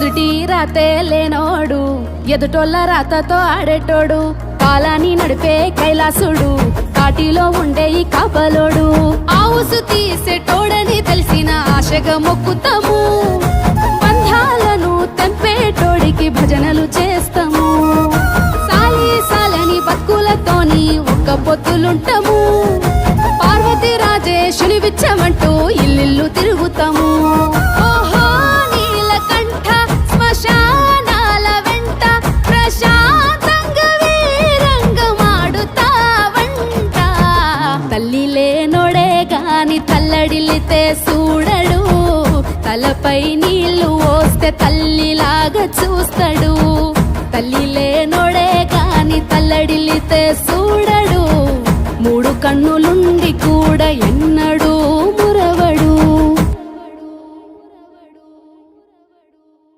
నుదుటి రాతే లేనోడు ఎదుటోళ్ళ రాతతో ఆడేటోడు కాలాన్ని నడిపే కైలాసుడు కాటిలో ఉండే ఈ కాపలోడు ఆవుసు తీసేటోడని తెలిసిన ఆశగా మొక్కుతాము బంధాలను తెంపేటోడికి భజనలు చేస్తాము సాలి సాలని బతుకులతోని ఒక్క పొత్తులుంటాము పార్వతి రాజేశుని విచ్చమంటూ ఇల్లిల్లు తిరుగుతాము ఓహో నీలకంఠ శ్మశానాల వెంట ప్రశాంతంగా వీరంగమాడుతావంట తల్లి లేనోడే గాని తల్లడిల్లితే చూడడు తలపై నీళ్లు పోస్తే తల్లిలాగా చూస్తాడు తల్లి లేనోడే గాని తల్లడిల్లితే చూడడు మూడు కన్నులుండి కూడా ఎన్నో